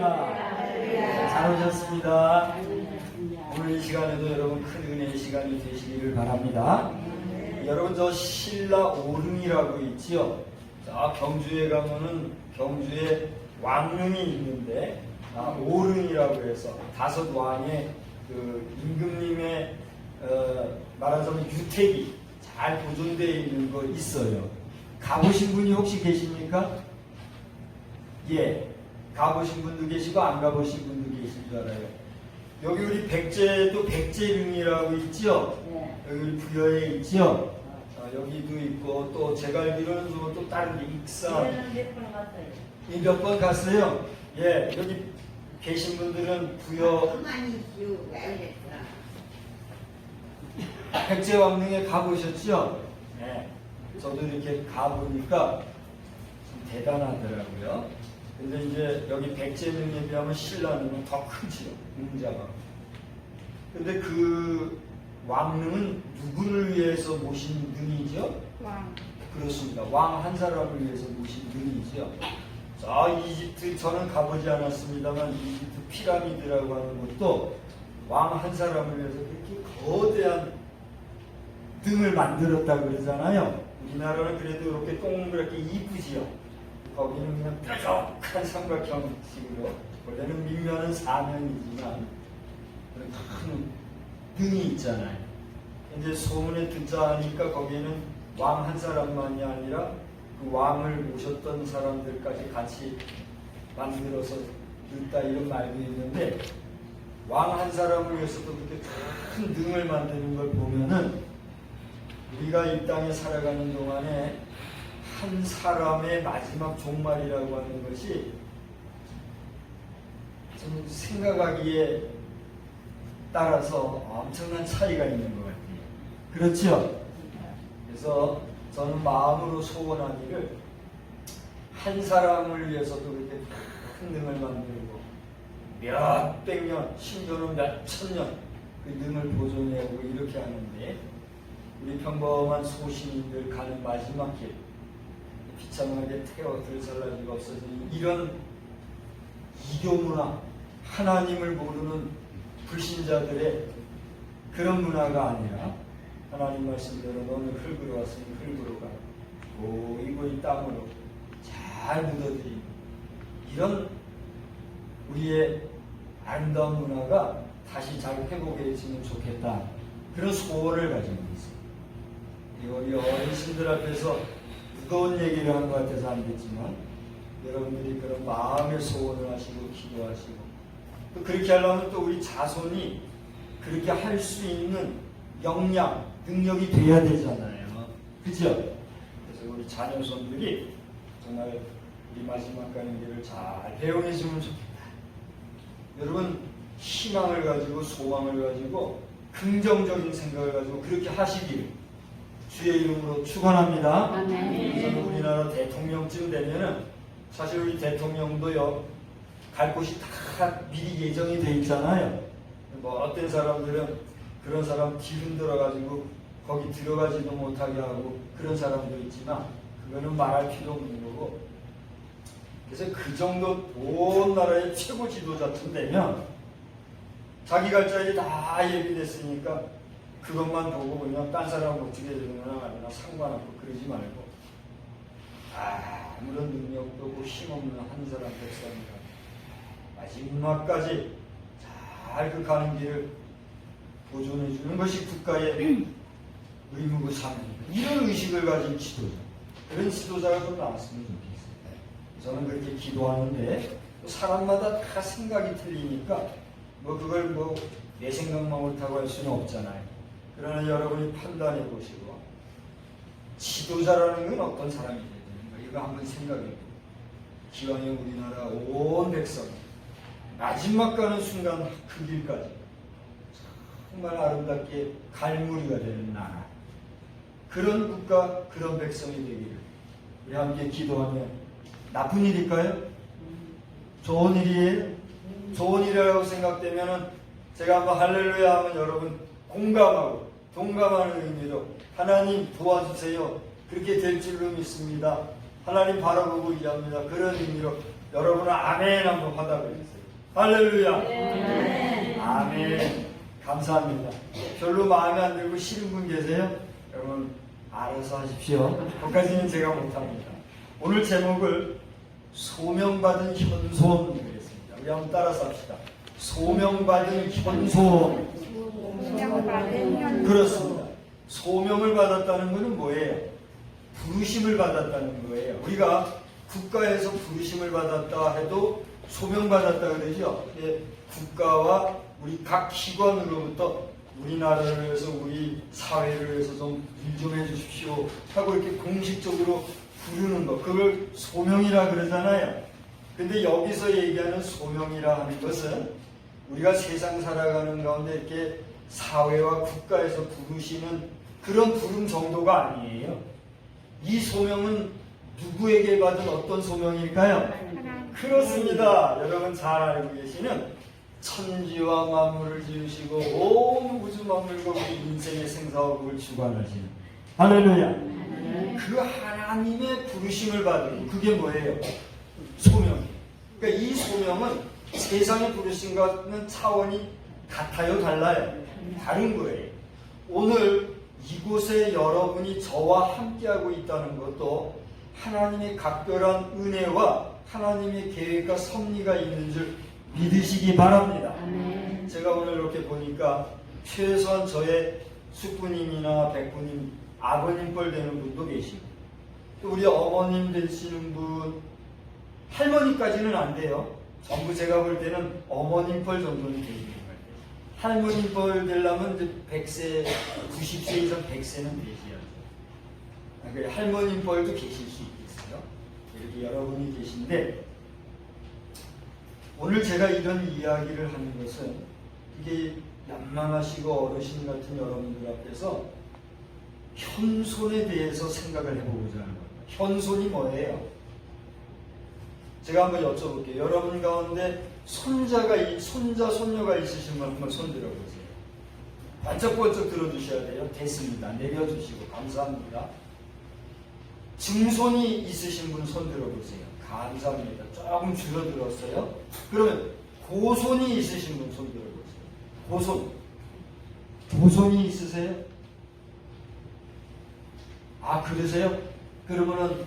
잘 오셨습니다. 오늘 이 시간에도 여러분 큰 은혜의 시간이 되시기를 바랍니다. 여러분 저 신라 오릉이라고 있지요. 저 경주에 가면은 경주에 왕릉이 있는데 오릉이라고 해서 다섯 왕의 그 임금님의 말하자면 유택이 잘 보존되어 있는 거 있어요. 가보신 분이 혹시 계십니까? 예. 가보신 분도 계시고 안 가보신 분도 계신 줄 알아요. 여기 우리 백제도 백제릉이라고 있죠? 네. 여기 우리 부여에 있죠? 여기도 있고 또 제가 알기로는 또 다른 데 익산 몇 번 갔어요? 예, 여기 계신 분들은 부여 백제왕릉에 가보셨죠? 네. 저도 이렇게 가보니까 참 대단하더라고요. 근데 이제 여기 백제릉에 비하면 신라릉은 더 크지요, 응자가. 근데 그 왕릉은 누구를 위해서 모신 능이죠? 왕. 그렇습니다. 왕 한 사람을 위해서 모신 능이죠. 저 이집트, 저는 가보지 않았습니다만 이집트 피라미드라고 하는 것도 왕 한 사람을 위해서 그렇게 거대한 등을 만들었다 그러잖아요. 우리나라는 그래도 이렇게 동그랗게 이쁘지요. 거기는 그냥 뾰족한 삼각형식으로, 원래는 밑면은 사면이지만 그런 큰 등이 있잖아요. 이제 소문에 듣자 하니까 거기에는 왕 한 사람만이 아니라 그 왕을 모셨던 사람들까지 같이 만들어서 넣다 이런 말도 있는데, 왕 한 사람을 위해서도 그렇게 큰 등을 만드는 걸 보면은 우리가 이 땅에 살아가는 동안에 한 사람의 마지막 종말이라고 하는 것이 좀 생각하기에 따라서 엄청난 차이가 있는 것 같아요. 그렇죠? 그래서 저는 마음으로 소원하기를 한 사람을 위해서도 그렇게 큰 등을 만들고 몇백 년, 심지어는 몇천 년 그 등을 보존해오고 이렇게 하는데, 우리 평범한 소시민들 가는 마지막 길, 비참하게 태워 들살라지가 없어지는 이런 이교문화, 하나님을 모르는 불신자들의 그런 문화가 아니라, 하나님 말씀대로 너는 흙으로 왔으니 흙으로 가, 고이 땅으로 잘 묻어들이고, 이런 우리의 아름다운 문화가 다시 잘 회복해지면 좋겠다, 그런 소원을 가지고 있습니다. 우리 어르신들 앞에서 무거운 얘기를 한 것 같아서 안 됐지만, 여러분들이 그런 마음의 소원을 하시고 기도하시고, 또 그렇게 하려면 또 우리 자손이 그렇게 할 수 있는 역량, 능력이 돼야 되잖아요. 그죠? 그래서 우리 자녀손들이 정말 우리 마지막 가는 길을 잘 배웅해주면 좋겠다. 여러분, 희망을 가지고 소망을 가지고 긍정적인 생각을 가지고 그렇게 하시길 주의 이름으로 축원합니다. 저는 우리나라 대통령쯤 되면은, 사실 우리 대통령도요, 갈 곳이 다 미리 예정이 돼 있잖아요. 뭐 어떤 사람들은 그런 사람 뒤흔들어가지고 거기 들어가지도 못하게 하고 그런 사람도 있지만, 그거는 말할 필요 없는 거고, 그래서 그 정도 온 나라의 최고 지도자쯤 되면 자기 갈 자리 다 예비됐으니까 그것만 보고 그냥 딴 사람 어떻게 되거나 아니나 상관없고 그러지 말고, 아무런 능력도 없고 힘없는 한 사람 백성이라 마지막까지 잘 그 가는 길을 보존해 주는 것이 국가의 의무고 사명입니다. 이런 의식을 가진 지도자, 그런 지도자가 좀 나왔으면 좋겠어요. 저는 그렇게 기도하는데, 사람마다 다 생각이 틀리니까 그걸 내 생각만 옳다고 할 수는 없잖아요. 그러나 여러분이 판단해 보시고, 지도자라는 건 어떤 사람이 되야 되는가, 이거 한번 생각해 보고, 기왕에 우리나라 온 백성 마지막 가는 순간 그 길까지 정말 아름답게 갈무리가 되는 나라, 그런 국가, 그런 백성이 되기를 우리 함께 기도하며, 나쁜 일일까요? 좋은 일이에요? 좋은 일이라고 생각되면은 제가 한번 할렐루야 하면 여러분 공감하고 동감하는 의미로 하나님 도와주세요, 그렇게 될 줄로 믿습니다, 하나님 바라보고 일합니다, 그런 의미로 여러분은 아멘 한번 화답해 주세요. 할렐루야. 네. 아멘. 감사합니다. 별로 마음에 안 들고 싫은 분 계세요? 여러분 알아서 하십시오. 거기까지는 제가 못합니다. 오늘 제목을 소명받은 현손 그랬습니다. 우리 한번 따라서 합시다. 소명받은 현손. 그렇습니다. 소명을 받았다는 것은 뭐예요? 부르심을 받았다는 거예요. 우리가 국가에서 부르심을 받았다 해도 소명받았다 그러죠. 국가와 우리 각 기관으로부터 우리나라를 위해서 우리 사회를 위해서 좀 일 좀 해주십시오 하고 이렇게 공식적으로 부르는 것, 그걸 소명이라 그러잖아요. 근데 여기서 얘기하는 소명이라 하는 것은 우리가 세상 살아가는 가운데 이렇게 사회와 국가에서 부르시는 그런 부름 정도가 아니에요. 이 소명은 누구에게 받은 어떤 소명일까요? 그렇습니다. 여러분 잘 알고 계시는 천지와 만물을 지으시고 온 우주 만물과 우리 인생의 생사업을 주관하시는 할렐루야. 그 하나님의 부르심을 받은 그게 뭐예요? 소명. 그러니까 이 소명은 세상의 부르심과는 차원이 같아요, 달라요? 다른 거예요. 오늘 이곳에 여러분이 저와 함께하고 있다는 것도 하나님의 각별한 은혜와 하나님의 계획과 섭리가 있는 줄 믿으시기 바랍니다. 제가 오늘 이렇게 보니까 최소한 저의 숙부님이나 백부님, 아버님 뻘 되는 분도 계시고 또 우리 어머님 되시는 분, 할머니까지는 안 돼요. 전부 제가 볼 때는 어머님 뻘 정도는 되시는 거예요. 할머님 뻘 되려면 이제 100세, 90세 이상 100세는 되셔야죠. 할머님 뻘도 계실 수 있겠어요. 이렇게 여러분이 계신데 오늘 제가 이런 이야기를 하는 것은 이게 연만하시고 어르신 같은 여러분들 앞에서 현손에 대해서 생각을 해보고자 하는 겁니다. 현손이 뭐예요? 제가 한번 여쭤볼게요. 여러분 가운데 손자, 손녀가 있으신 분 한번 손 들어보세요. 반짝반짝 들어주셔야 돼요. 됐습니다. 내려주시고 감사합니다. 증손이 있으신 분 손 들어보세요. 감사합니다. 조금 줄어들었어요. 그러면 고손이 있으신 분 손 들어보세요. 고손. 고손이 있으세요? 아, 그러세요? 그러면은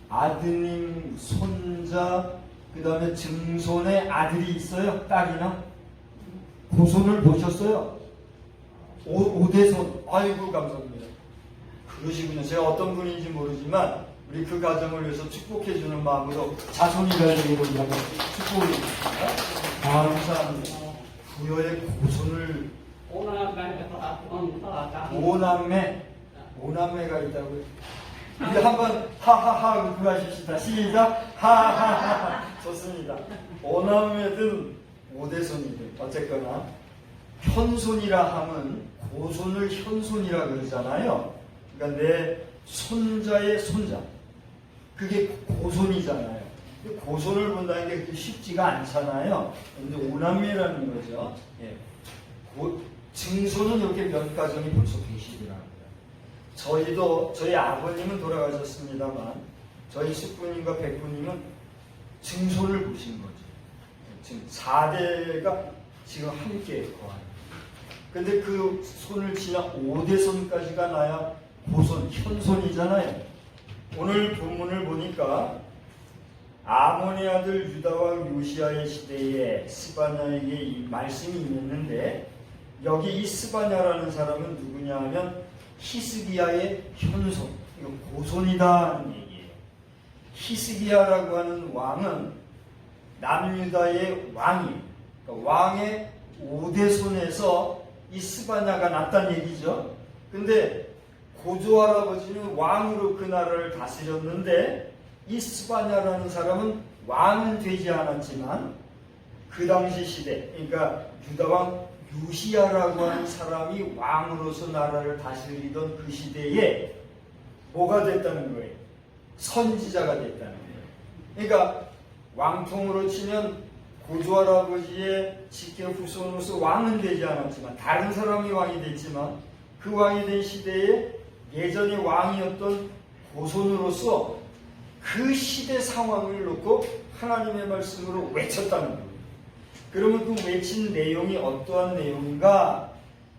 아드님, 손자, 그 다음에 증손의 아들이 있어요? 딸이나? 고손을 보셨어요? 오대손. 아이고, 감사합니다. 그러시군요. 제가 어떤 분인지 모르지만 우리 그 가정을 위해서 축복해주는 마음으로 자손이 되기를 축복드립니다. 감사합니다. 부여의 고손을 오남매가 있다고요? 우리 한번 하하하 구하십시다. 시작. 하하하. 좋습니다. 오남매든 오대손이든 어쨌거나 현손이라 하면 고손을 현손이라 그러잖아요. 그러니까 내 손자의 손자, 그게 고손이잖아요. 고손을 본다는 게 그렇게 쉽지가 않잖아요. 근데 오남매라는 거죠. 예. 증손은 이렇게 몇 가정이 벌써 계시더라고요. 저희 아버님은 돌아가셨습니다만 저희 숙부님과 백부님은 증손을 보신 거죠. 지금 4대가 지금 함께 거하는. 근데 그 손을 지나 5대손까지가 나야 고손, 현손이잖아요. 오늘 본문을 보니까 아몬의 아들 유다와 요시아의 시대에 스바냐에게 이 말씀이 있는데 여기 이 스바냐라는 사람은 누구냐 하면 히스기야의 현손, 이거 고손이다 하는 얘기예요. 히스기야라고 하는 왕은 남유다의 왕이에요. 그러니까 왕의 5대손에서 이 스바냐가 났다는 얘기죠. 근데 고조할아버지는 왕으로 그 나라를 다스렸는데 이 스바냐라는 사람은 왕은 되지 않았지만 그 당시 시대, 그러니까 유다왕 요시야라고 하는 사람이 왕으로서 나라를 다스리던 그 시대에 뭐가 됐다는 거예요? 선지자가 됐다는 거예요. 그러니까 왕통으로 치면 고조할아버지의 직계 후손으로서 왕은 되지 않았지만 다른 사람이 왕이 됐지만 그 왕이 된 시대에 예전에 왕이었던 고손으로서 그 시대 상황을 놓고 하나님의 말씀으로 외쳤다는 거예요. 그러면 그 외친 내용이 어떠한 내용인가?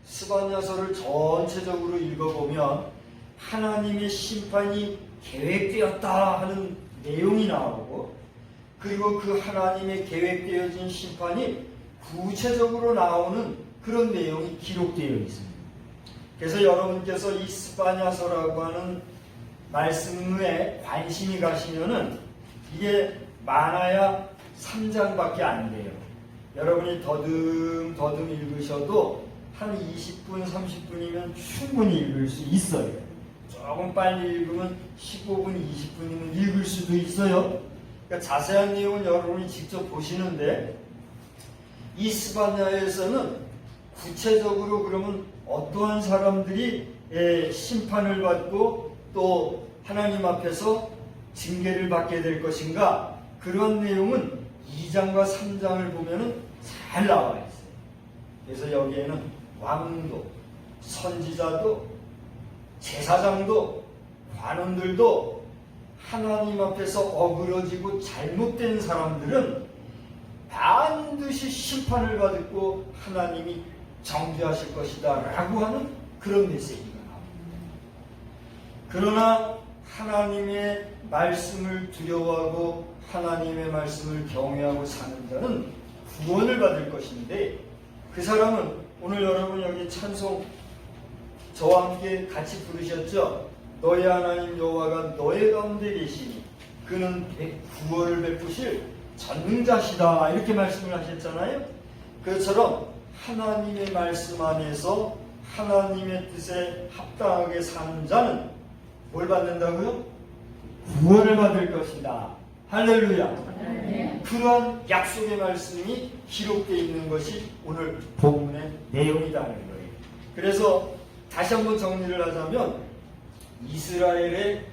스바냐서를 전체적으로 읽어보면 하나님의 심판이 계획되었다 하는 내용이 나오고, 그리고 그 하나님의 계획되어진 심판이 구체적으로 나오는 그런 내용이 기록되어 있습니다. 그래서 여러분께서 이 스바냐서라고 하는 말씀에 관심이 가시면은 이게 많아야 3장밖에 안 돼요. 여러분이 더듬 읽으셔도 한 20분, 30분이면 충분히 읽을 수 있어요. 조금 빨리 읽으면 15분, 20분이면 읽을 수도 있어요. 그러니까 자세한 내용은 여러분이 직접 보시는데, 이 스바냐에서는 구체적으로 그러면 어떠한 사람들이 심판을 받고 또 하나님 앞에서 징계를 받게 될 것인가, 그런 내용은 2장과 3장을 보면은 잘 나와 있어요. 그래서 여기에는 왕도, 선지자도, 제사장도, 관원들도 하나님 앞에서 어그러지고 잘못된 사람들은 반드시 심판을 받고 하나님이 정죄하실 것이다 라고 하는 그런 메시지가 나옵니다. 그러나 하나님의 말씀을 두려워하고 하나님의 말씀을 경외하고 사는 자는 구원을 받을 것인데, 그 사람은 오늘 여러분 여기 찬송 저와 함께 같이 부르셨죠? 너의 하나님 여호와가 너의 가운데 계시니 그는 구원을 베푸실 전능자시다, 이렇게 말씀을 하셨잖아요. 그처럼 하나님의 말씀 안에서 하나님의 뜻에 합당하게 사는 자는 뭘 받는다고요? 구원을 받을 것이다. 할렐루야. 네. 그러한 약속의 말씀이 기록되어 있는 것이 오늘 본문의 내용이라는 거예요. 그래서 다시 한번 정리를 하자면, 이스라엘의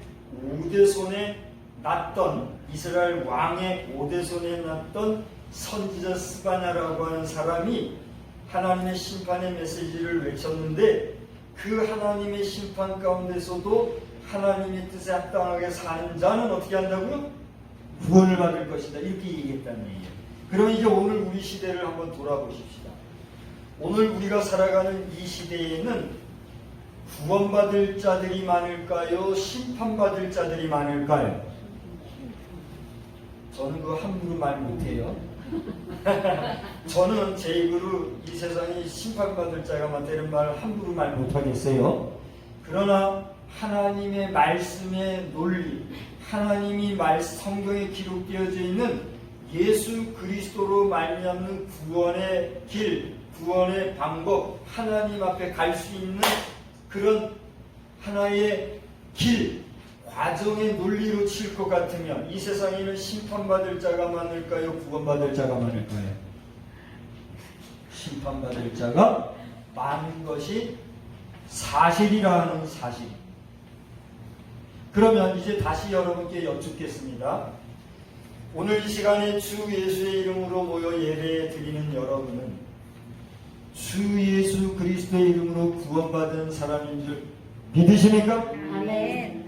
오대손에 났던, 이스라엘 왕의 오대손에 났던 선지자 스바냐라고 하는 사람이 하나님의 심판의 메시지를 외쳤는데, 그 하나님의 심판 가운데서도 하나님의 뜻에 합당하게 사는 자는 어떻게 한다고요? 구원을 받을 것이다, 이렇게 얘기했다는 얘기예요. 그럼 이제 오늘 우리 시대를 한번 돌아보십시다. 오늘 우리가 살아가는 이 시대에는 구원받을 자들이 많을까요? 심판받을 자들이 많을까요? 저는 그거 함부로 말 못해요. 저는 제 입으로 이 세상에 심판받을 자가 많다는 말 함부로 말 못하겠어요. 그러나 하나님의 말씀의 논리, 하나님이 성경에 기록되어져 있는 예수 그리스도로 말미암는 구원의 길, 구원의 방법, 하나님 앞에 갈 수 있는 그런 하나의 길, 과정의 논리로 칠 것 같으면 이 세상에는 심판받을 자가 많을까요? 구원받을 자가 많을까요? 심판받을 자가 많은 것이 사실이라는 사실. 그러면 이제 다시 여러분께 여쭙겠습니다. 오늘 이 시간에 주 예수의 이름으로 모여 예배 드리는 여러분은 주 예수 그리스도의 이름으로 구원받은 사람인 줄 믿으십니까? 아멘.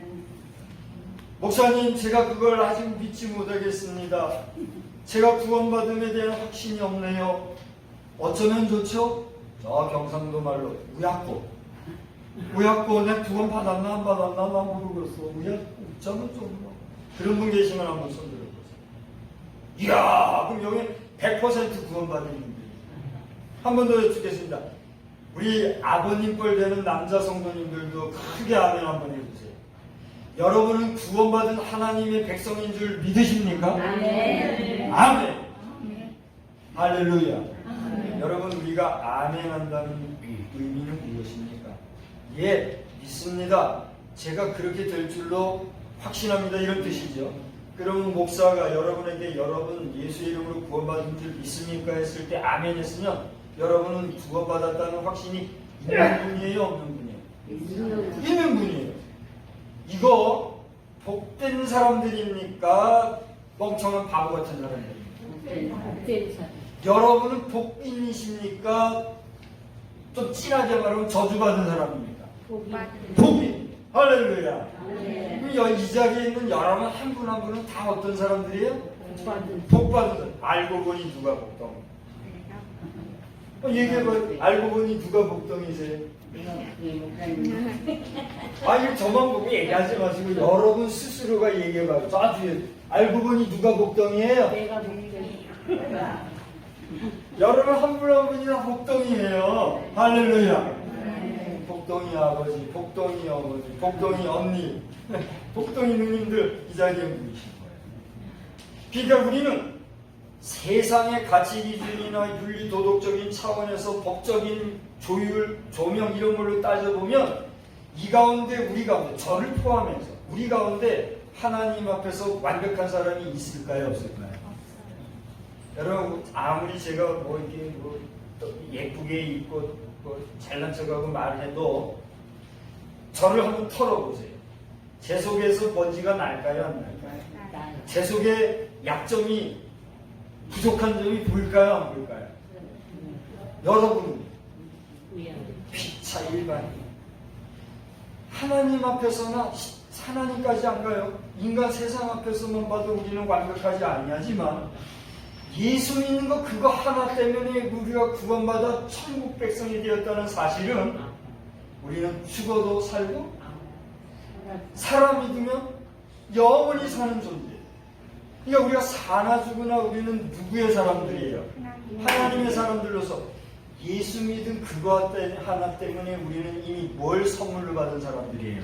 목사님, 제가 그걸 아직 믿지 못하겠습니다. 제가 구원받음에 대한 확신이 없네요. 어쩌면 좋죠? 저 경상도 말로 우약고 내 구원 받았나 안 받았나 나 모르겠어. 어쩌면 좀 그런 분 계시면 한번 손 들어보세요. 이야, 그럼 여기 100% 구원받은 분들이. 한 번 더 여쭙겠습니다. 우리 아버님 뻘 되는 남자 성도님들도 크게 아멘 한번 해주세요. 여러분은 구원받은 하나님의 백성인 줄 믿으십니까? 아멘. 아멘. 할렐루야. 아멘. 여러분, 우리가 아멘 한다는 의미는 무엇입니까? 예, 믿습니다. 제가 그렇게 될 줄로 확신합니다, 이런 뜻이죠. 그러면 목사가 여러분에게 여러분 예수 이름으로 구원받은 줄 믿습니까? 했을 때 아멘 했으면 여러분은 구원받았다는 확신이 있는 분이에요, 없는 분이에요? 있는 분이에요. 이거 복된 사람들입니까? 멍청한 바보 같은 사람들입니까? 여러분은 복인이십니까? 좀 진하게 말하면 저주받은 사람입니까? 복인. 할렐루야. 아멘. 그럼 이 자리에 있는 여러분 한 분 한 분은 다 어떤 사람들이에요? 복받은 복받은 사람. 알고 보니 누가 복덩이? 얘기해봐요. 알고 보니 누가 복덩이세요? 내가 목사님. 아니 저만 보고 얘기하지 마시고 여러분 스스로가 얘기해봐요. 저 뒤에 알고 보니 누가 복덩이에요? 내가 목사님. 여러분 한 분 한 분이 다 복덩이에요. 할렐루야. 복덩이 아버지, 복덩이 어머니, 복덩이 언니, 복덩이 누님들 이 자리에 모이신 거예요. 그러니까 우리는 세상의 가치 기준이나 윤리 도덕적인 차원에서 법적인 조율, 조명 이런 걸로 따져보면 이 가운데 우리 가운데 저를 포함해서 우리 가운데 하나님 앞에서 완벽한 사람이 있을까요? 없을까요? 여러분 아무리 제가 뭐 이렇게 뭐 예쁘게 입고 뭐 잘난 척하고 말해도 저를 한번 털어보세요. 제 속에서 먼지가 날까요? 안 날까요? 제 속에 약점이 부족한 점이 보일까요? 안 보일까요? 여러분은 피차 일반인 하나님 앞에서나 하나님까지 안 가요. 인간 세상 앞에서만 봐도 우리는 완벽하지 아니하지만 예수 믿는 거 그거 하나 때문에 우리가 구원받아 천국 백성이 되었다는 사실은 우리는 죽어도 살고 사람 믿으면 영원히 사는 존재. 그러니까 우리가 사나 죽으나 우리는 누구의 사람들이에요? 하나님의 사람들로서 예수 믿은 그거 하나 때문에 우리는 이미 뭘 선물로 받은 사람들이에요?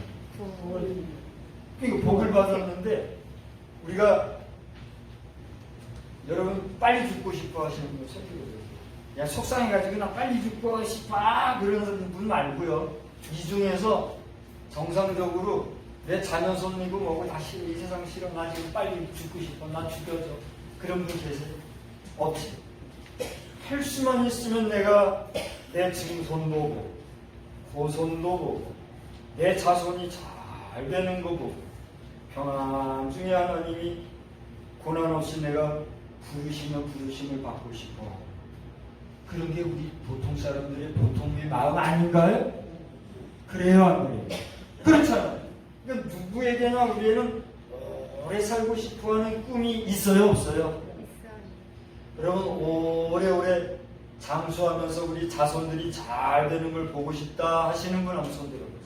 그러니까 복을 받았는데 우리가 여러분 빨리 죽고 싶어 하시는 분 손들어주세요. 야 속상해가지고 나 빨리 죽고 싶어 그러는 분 말고요. 이 중에서 정상적으로 내 자녀 손이고 뭐고 다시 이 세상 싫어 나 지금 빨리 죽고 싶어 나 죽여줘 그런 분 계세요? 없지. 할 수만 있으면 내가 내 증손 보고 고손도 보고 내 자손이 잘 되는 거 보고 평안 중에 하나님이 고난 없이 내가 부르심을 받고 싶어. 그런 게 우리 보통 사람들의 보통의 마음 아닌가요? 그래요, 안 그래요? 그렇잖아요. 그러니까 누구에게나 우리는 오래 살고 싶어하는 꿈이 있어요, 없어요? 여러분 오래오래 장수하면서 우리 자손들이 잘 되는 걸 보고 싶다 하시는 분 한번 손 들어보세요.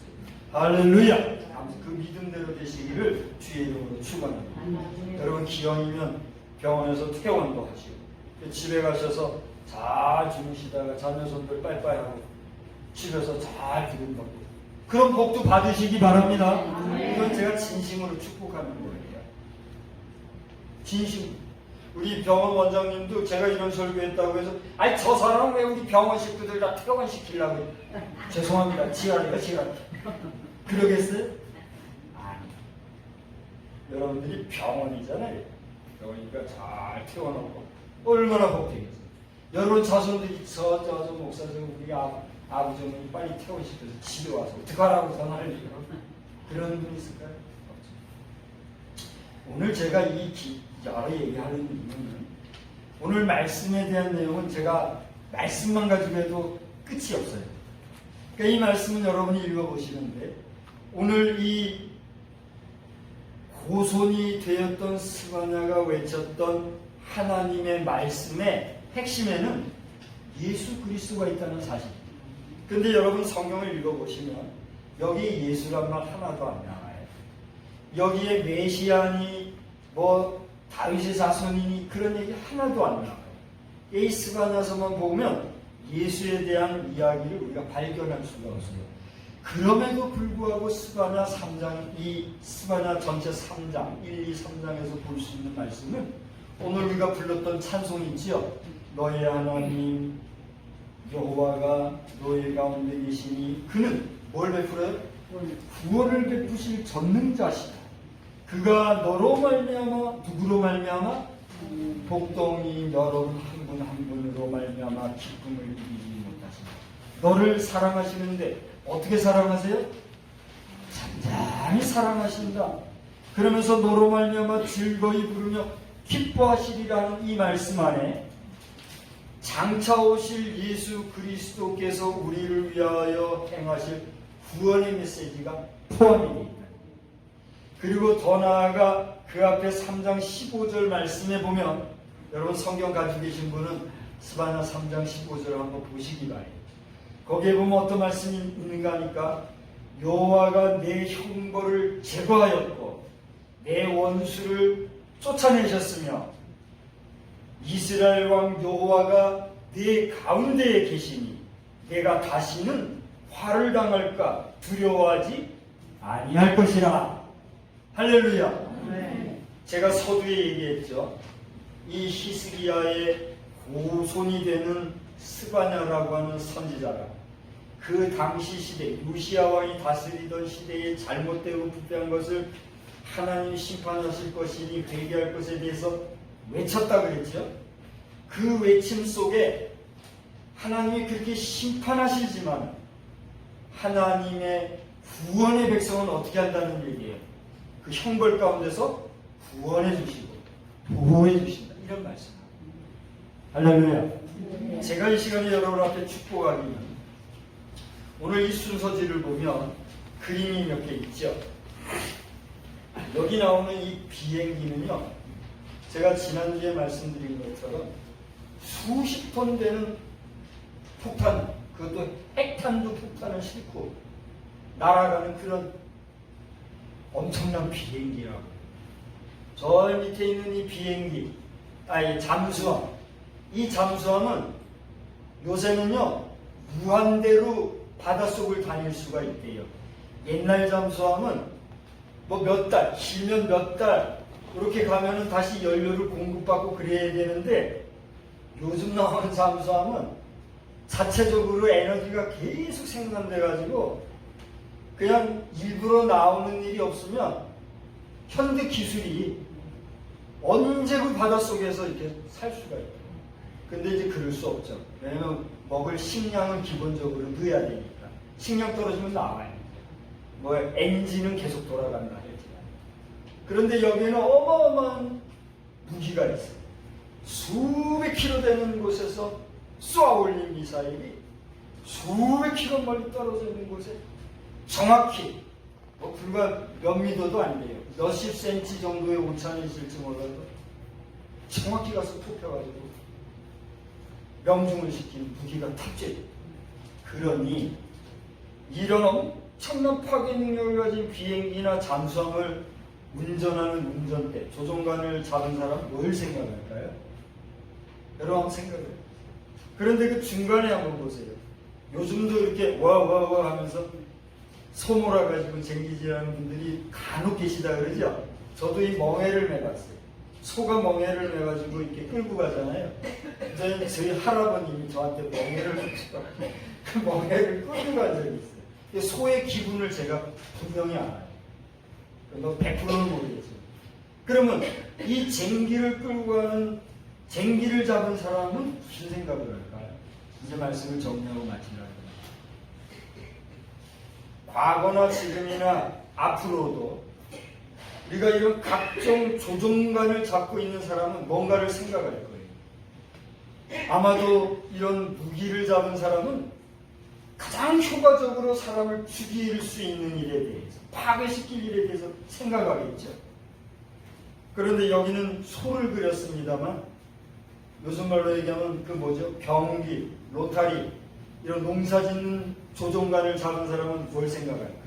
할렐루야. 그 믿음대로 되시기를 주의 이름으로 축원합니다. 여러분 기왕이면 병원에서 퇴원도 하시고 집에 가셔서 잘 주무시다가 자녀손들 빠이빠이하고 집에서 잘 기름 받고 그런 복도 받으시기 바랍니다. 이건 제가 진심으로 축복하는 거예요. 진심. 우리 병원 원장님도 제가 이런 설교했다고 해서 아니 저 사람은 왜 우리 병원 식구들 다 퇴원시키려고 죄송합니다. 지랄이가 지랄. 그러겠어요? 아니. 여러분들이 병원이잖아요. 병원이니까 잘 태워놓고 얼마나 복되겠어요. 여러분 자손들이 저 목사님 우리 아버지 어머니 빨리 태워시켜서 집에 와서 어떡하라고 전화를 그런 분 있을까요? 없죠. 오늘 제가 여러 얘기하는 이유는 오늘 말씀에 대한 내용은 제가 말씀만 가지고 해도 끝이 없어요. 그러니까 이 말씀은 여러분이 읽어보시는데 오늘 이 고손이 되었던 스바냐가 외쳤던 하나님의 말씀의 핵심에는 예수 그리스도가 있다는 사실. 근데 여러분 성경을 읽어보시면 여기에 예수란 말 하나도 안 나와요. 여기에 메시아니 뭐 다윗의 자손이니 그런 얘기 하나도 안 나와요. 이 스바냐서만 보면 예수에 대한 이야기를 우리가 발견할 수가 없어요. 그럼에도 불구하고 스바냐 3장, 이 스바냐 전체 3장, 1, 2, 3장에서 볼 수 있는 말씀은 오늘 우리가 불렀던 찬송이 있지요. 너의 하나님 여호와가 너의 가운데 계시니 그는 뭘 베풀어요? 구원을 베푸실 전능자시다. 그가 너로 말미암아 누구로 말미암아? 복덩이 여러분 한 분 한 분으로 말미암아 기쁨을 이기지 못하시다. 너를 사랑하시는데 어떻게 사랑하세요? 잔잔히 사랑하신다. 그러면서 너로 말미암아 즐거이 부르며 기뻐하시리라는 이 말씀 안에 장차 오실 예수 그리스도께서 우리를 위하여 행하실 구원의 메시지가 포함이 되어 있다. 그리고 더 나아가 그 앞에 3장 15절 말씀에 보면, 여러분 성경 가지고 계신 분은 스바냐 3장 15절 한번 보시기 바래요. 거기에 보면 어떤 말씀이 있는가 하니까, 여호와가 내 형벌을 제거하였고 내 원수를 쫓아내셨으며 이스라엘 왕 여호와가 내 가운데에 계시니 내가 다시는 화를 당할까 두려워하지 아니할 것이라. 할렐루야. 네. 제가 서두에 얘기했죠. 이 히스기야의 고손이 되는 스바냐라고 하는 선지자가 그 당시 시대, 요시야 왕이 다스리던 시대에 잘못되고 부패한 것을 하나님이 심판하실 것이니 회개할 것에 대해서 외쳤다 그랬죠. 그 외침 속에 하나님이 그렇게 심판하시지만 하나님의 구원의 백성은 어떻게 한다는 얘기예요. 그 형벌 가운데서 구원해 주시고 보호해 주신다, 이런 말씀. 할렐루야. 제가 이 시간에 여러분 앞에 축복하기는, 오늘 이 순서지를 보면 그림이 몇 개 있죠. 여기 나오는 이 비행기는요, 제가 지난주에 말씀드린 것처럼 수십 톤 되는 폭탄, 그것도 핵탄두 폭탄을 싣고 날아가는 그런 엄청난 비행기라고. 저 밑에 있는 이 비행기, 이 잠수함, 이 잠수함은 요새는요 무한대로 바닷속을 다닐 수가 있대요. 옛날 잠수함은 뭐 몇 달, 길면 몇 달 이렇게 가면은 다시 연료를 공급받고 그래야 되는데, 요즘 나오는 잠수함은 자체적으로 에너지가 계속 생산돼 가지고 그냥 일부러 나오는 일이 없으면 현대 기술이 언제 그 바닷속에서 이렇게 살 수가 있고. 근데 이제 그럴 수 없죠. 왜냐면 먹을 식량은 기본적으로 넣어야 되니까. 식량 떨어지면 나와요. 뭐 엔진은 계속 돌아간다 했지만. 그런데 여기는 어마어마한 무기가 있어요. 수백 킬로 되는 곳에서 쏘아올린 미사일이 수백 킬로 멀리 떨어져 있는 곳에 정확히, 뭐 불과 몇 미터도 안 돼요. 몇십 센치 정도의 오차는 있을지 몰라도 정확히 가서 톱혀가지고 명중을 시킨 무기가 탑재돼요. 그러니 이런 엄청난 파괴 능력을 가진 비행기나 잠수함을 운전하는 운전대, 조종관을 잡은 사람은 뭘 생각할까요? 여러분 한번 생각해요. 그런데 그 중간에 한번 보세요. 요즘도 이렇게 와와와 하면서 소몰아가지고 쟁기질하는 분들이 간혹 계시다 그러죠. 저도 이 멍해를 매봤어요. 소가 멍해를 매가지고 이렇게 끌고 가잖아요. 저희 할아버님이 저한테 멍해를 주시고 그 멍해를 끌고 간 적이 있어요. 소의 기분을 제가 분명히 알아요. 뭐 100%는 모르겠어요. 그러면 이 쟁기를 끌고 가는, 쟁기를 잡은 사람은 무슨 생각을 할까요? 이제 말씀을 정리하고 마치려고. 과거나 지금이나 앞으로도 우리가 이런 각종 조종관을 잡고 있는 사람은 뭔가를 생각할 거예요. 아마도 이런 무기를 잡은 사람은 가장 효과적으로 사람을 죽일 수 있는 일에 대해서, 파괴시킬 일에 대해서 생각하겠죠. 그런데 여기는 소를 그렸습니다만, 요즘 말로 얘기하면 그 뭐죠? 병기, 로타리, 이런 농사짓는 조종관을 잡은 사람은 뭘 생각할까?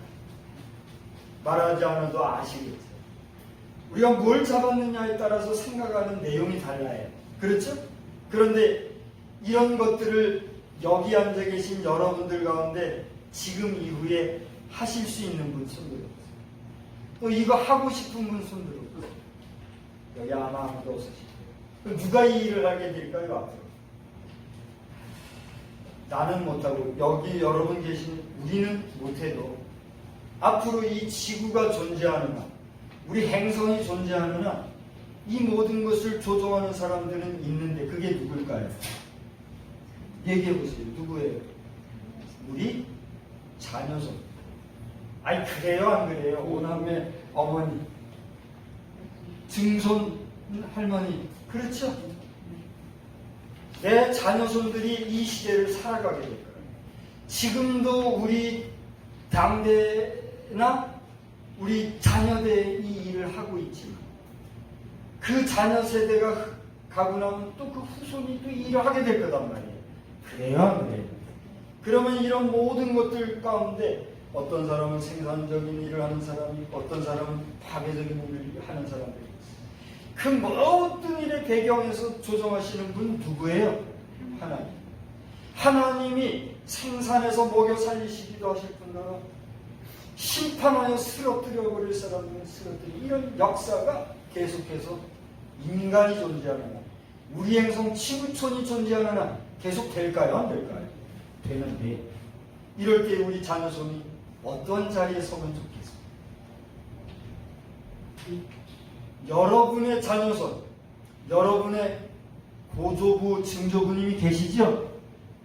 말하지 않아도 아시겠죠. 우리가 뭘 잡았느냐에 따라서 생각하는 내용이 달라요. 그렇죠? 그런데 이런 것들을 여기 앉아 계신 여러분들 가운데 지금 이후에 하실 수 있는 분 손 들어보세요. 또 이거 하고 싶은 분 손 들어보세요. 여기 아마 아무도 없으실 거예요. 누가 이 일을 하게 될까요, 앞으로? 나는 못하고 여기 여러분 계신 우리는 못해도 앞으로 이 지구가 존재하는 한, 우리 행성이 존재하는 한, 이 모든 것을 조종하는 사람들은 있는데 그게 누굴까요? 얘기해보세요. 누구예요? 우리 자녀손. 아니 그래요 안 그래요? 오남매 어머니, 증손 할머니, 그렇죠? 내 자녀손들이 이 시대를 살아가게 될 거예요. 지금도 우리 당대나 우리 자녀들이 이 일을 하고 있지만 그 자녀 세대가 가고 나면 또 그 후손이 또 이 일을 하게 될 거단 말이에요. 그래요, 안 그래요? 그러면 이런 모든 것들 가운데 어떤 사람은 생산적인 일을 하는 사람이 있고 어떤 사람은 파괴적인 일을 하는 사람들이 있어요. 그 모든 일의 배경에서 조정하시는 분 누구예요? 하나님. 하나님이 생산해서 먹여 살리시기도 하실 뿐더러 심판하여 쓰러뜨려 버릴 사람은 쓰러뜨리 이런 역사가 계속해서 인간이 존재하는 한, 우리 행성 지구촌이 존재하는 한 계속 될까요? 안 될까요? 되는데 이럴 때 우리 자녀손이 어떤 자리에 서면 좋겠습니까? 여러분의 자녀손, 여러분의 고조부, 증조부님이 계시죠?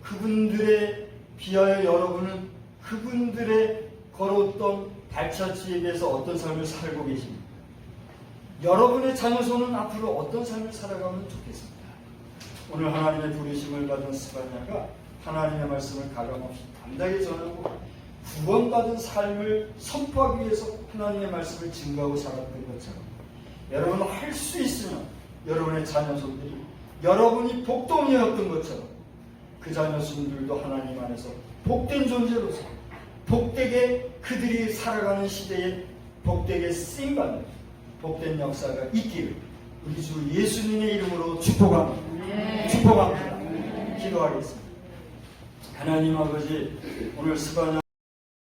그분들에 비하여 여러분은 그분들의 걸었던 발자취에 대해서 어떤 삶을 살고 계십니까? 여러분의 자녀손은 앞으로 어떤 삶을 살아가면 좋겠습니다. 오늘 하나님의 부르심을 받은 스바냐가 하나님의 말씀을 가감없이 담대하게 전하고 구원받은 삶을 선포하기 위해서 하나님의 말씀을 증거하고 살았던 것처럼 여러분은 할 수 있으면 여러분의 자녀손들이 여러분이 복동이었던 것처럼 그 자녀손들도 하나님 안에서 복된 존재로서 복되게 그들이 살아가는 시대에 복되게 쓰임받는 복된 역사가 있기를 우리 주 예수님의 이름으로 축복합니다. 축복합니다. 기도하겠습니다. 하나님 아버지, 오늘 스바냐